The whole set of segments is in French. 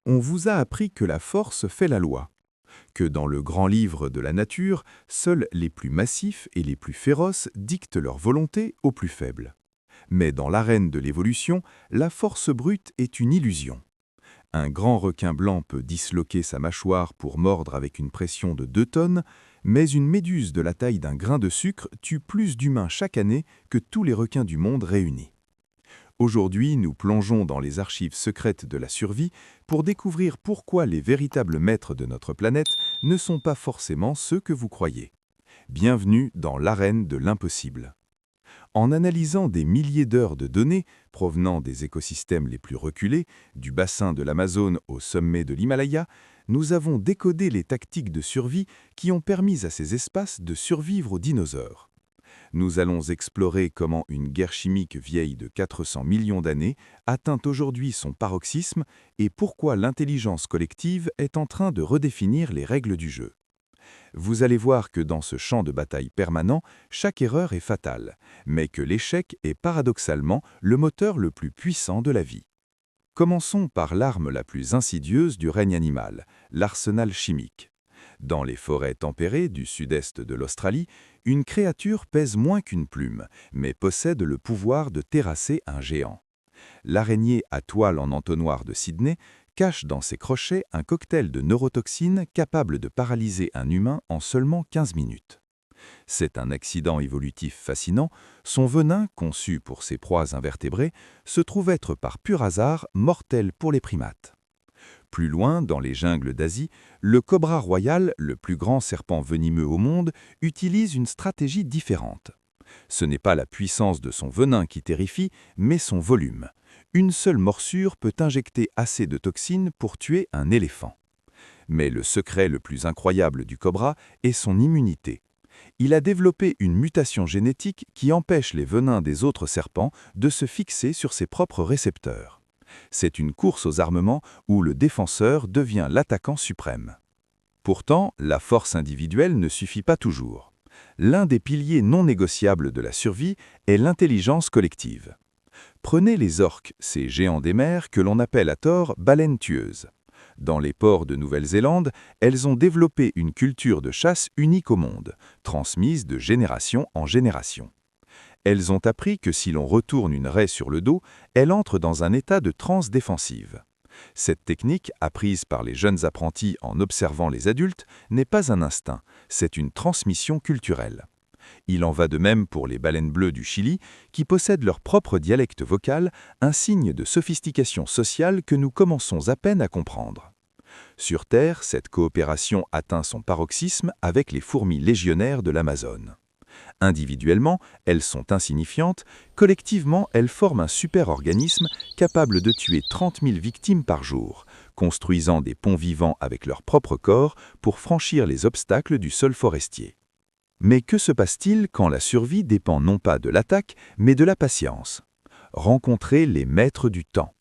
On vous a appris que la force fait la loi, que dans le grand livre de la nature, seuls les plus massifs et les plus féroces dictent leur volonté aux plus faibles. Mais dans l'arène de l'évolution, la force brute est une illusion. Un grand requin blanc peut disloquer sa mâchoire pour mordre avec une pression de 2 tonnes, mais une méduse de la taille d'un grain de sucre tue plus d'humains chaque année que tous les requins du monde réunis. Aujourd'hui, nous plongeons dans les archives secrètes de la survie pour découvrir pourquoi les véritables maîtres de notre planète ne sont pas forcément ceux que vous croyez. Bienvenue dans l'arène de l'impossible. En analysant des milliers d'heures de données provenant des écosystèmes les plus reculés, du bassin de l'Amazone au sommet de l'Himalaya, nous avons décodé les tactiques de survie qui ont permis à ces espaces de survivre aux dinosaures. Nous allons explorer comment une guerre chimique vieille de 400 millions d'années atteint aujourd'hui son paroxysme et pourquoi l'intelligence collective est en train de redéfinir les règles du jeu. Vous allez voir que dans ce champ de bataille permanent, chaque erreur est fatale, mais que l'échec est paradoxalement le moteur le plus puissant de la vie. Commençons par l'arme la plus insidieuse du règne animal, l'arsenal chimique. Dans les forêts tempérées du sud-est de l'Australie, une créature pèse moins qu'une plume, mais possède le pouvoir de terrasser un géant. L'araignée à toile en entonnoir de Sydney cache dans ses crochets un cocktail de neurotoxines capable de paralyser un humain en seulement 15 minutes. C'est un accident évolutif fascinant, son venin, conçu pour ses proies invertébrées, se trouve être par pur hasard mortel pour les primates. Plus loin, dans les jungles d'Asie, le cobra royal, le plus grand serpent venimeux au monde, utilise une stratégie différente. Ce n'est pas la puissance de son venin qui terrifie, mais son volume. Une seule morsure peut injecter assez de toxines pour tuer un éléphant. Mais le secret le plus incroyable du cobra est son immunité. Il a développé une mutation génétique qui empêche les venins des autres serpents de se fixer sur ses propres récepteurs. C'est une course aux armements où le défenseur devient l'attaquant suprême. Pourtant, la force individuelle ne suffit pas toujours. L'un des piliers non négociables de la survie est l'intelligence collective. Prenez les orques, ces géants des mers que l'on appelle à tort baleines tueuses. Dans les ports de Nouvelle-Zélande, elles ont développé une culture de chasse unique au monde, transmise de génération en génération. Elles ont appris que si l'on retourne une raie sur le dos, elle entre dans un état de transe défensive. Cette technique, apprise par les jeunes apprentis en observant les adultes, n'est pas un instinct, c'est une transmission culturelle. Il en va de même pour les baleines bleues du Chili, qui possèdent leur propre dialecte vocal, un signe de sophistication sociale que nous commençons à peine à comprendre. Sur Terre, cette coopération atteint son paroxysme avec les fourmis légionnaires de l'Amazone. Individuellement, elles sont insignifiantes, collectivement, elles forment un super-organisme capable de tuer 30 000 victimes par jour, construisant des ponts vivants avec leur propre corps pour franchir les obstacles du sol forestier. Mais que se passe-t-il quand la survie dépend non pas de l'attaque, mais de la patience? Rencontrez les maîtres du temps.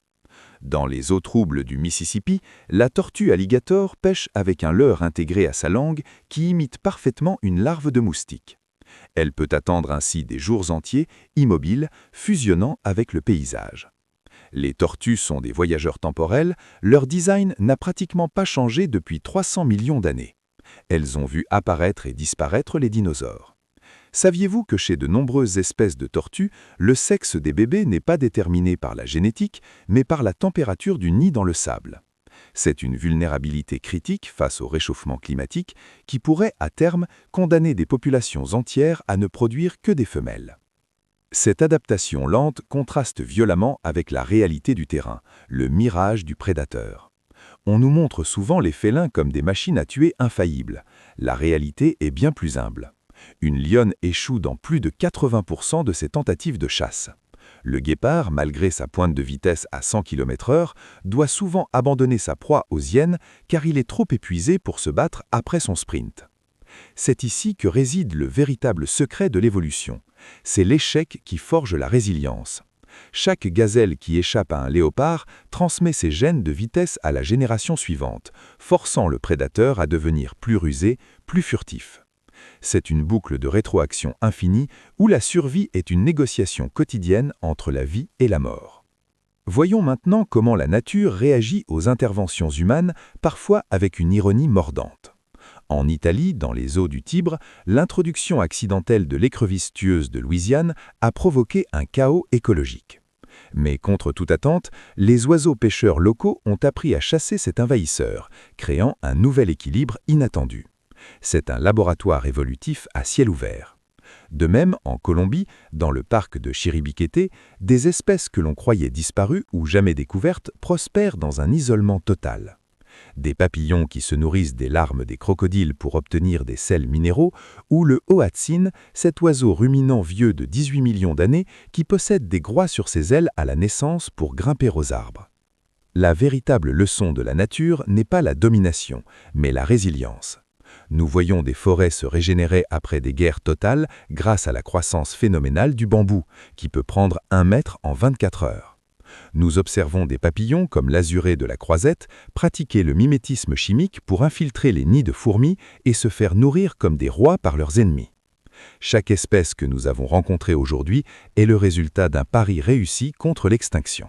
Dans les eaux troubles du Mississippi, la tortue alligator pêche avec un leurre intégré à sa langue qui imite parfaitement une larve de moustique. Elle peut attendre ainsi des jours entiers, immobile, fusionnant avec le paysage. Les tortues sont des voyageurs temporels, leur design n'a pratiquement pas changé depuis 300 millions d'années. Elles ont vu apparaître et disparaître les dinosaures. Saviez-vous que chez de nombreuses espèces de tortues, le sexe des bébés n'est pas déterminé par la génétique, mais par la température du nid dans le sable? C'est une vulnérabilité critique face au réchauffement climatique qui pourrait, à terme, condamner des populations entières à ne produire que des femelles. Cette adaptation lente contraste violemment avec la réalité du terrain, le mirage du prédateur. On nous montre souvent les félins comme des machines à tuer infaillibles. La réalité est bien plus humble. Une lionne échoue dans plus de 80% de ses tentatives de chasse. Le guépard, malgré sa pointe de vitesse à 100 km/h, doit souvent abandonner sa proie aux hyènes car il est trop épuisé pour se battre après son sprint. C'est ici que réside le véritable secret de l'évolution. C'est l'échec qui forge la résilience. Chaque gazelle qui échappe à un léopard transmet ses gènes de vitesse à la génération suivante, forçant le prédateur à devenir plus rusé, plus furtif. C'est une boucle de rétroaction infinie où la survie est une négociation quotidienne entre la vie et la mort. Voyons maintenant comment la nature réagit aux interventions humaines, parfois avec une ironie mordante. En Italie, dans les eaux du Tibre, l'introduction accidentelle de l'écrevisse tueuse de Louisiane a provoqué un chaos écologique. Mais contre toute attente, les oiseaux pêcheurs locaux ont appris à chasser cet envahisseur, créant un nouvel équilibre inattendu. C'est un laboratoire évolutif à ciel ouvert. De même, en Colombie, dans le parc de Chiribiquete, des espèces que l'on croyait disparues ou jamais découvertes prospèrent dans un isolement total. Des papillons qui se nourrissent des larmes des crocodiles pour obtenir des sels minéraux, ou le hoatzin, cet oiseau ruminant vieux de 18 millions d'années qui possède des groies sur ses ailes à la naissance pour grimper aux arbres. La véritable leçon de la nature n'est pas la domination, mais la résilience. Nous voyons des forêts se régénérer après des guerres totales grâce à la croissance phénoménale du bambou, qui peut prendre 1 mètre en 24 heures. Nous observons des papillons comme l'azuré de la croisette pratiquer le mimétisme chimique pour infiltrer les nids de fourmis et se faire nourrir comme des rois par leurs ennemis. Chaque espèce que nous avons rencontrée aujourd'hui est le résultat d'un pari réussi contre l'extinction.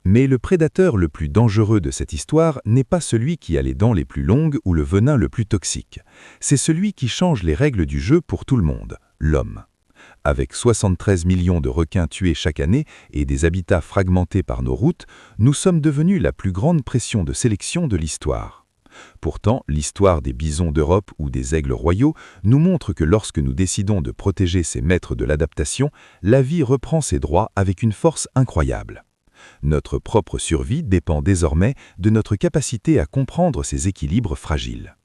Mais le prédateur le plus dangereux de cette histoire n'est pas celui qui a les dents les plus longues ou le venin le plus toxique. C'est celui qui change les règles du jeu pour tout le monde, l'homme. Avec 73 millions de requins tués chaque année et des habitats fragmentés par nos routes, nous sommes devenus la plus grande pression de sélection de l'histoire. Pourtant, l'histoire des bisons d'Europe ou des aigles royaux nous montre que lorsque nous décidons de protéger ces maîtres de l'adaptation, la vie reprend ses droits avec une force incroyable. Notre propre survie dépend désormais de notre capacité à comprendre ces équilibres fragiles.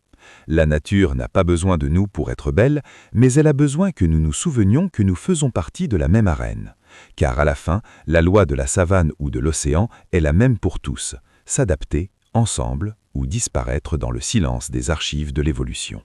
La nature n'a pas besoin de nous pour être belle, mais elle a besoin que nous nous souvenions que nous faisons partie de la même arène. Car à la fin, la loi de la savane ou de l'océan est la même pour tous, s'adapter, ensemble, ou disparaître dans le silence des archives de l'évolution.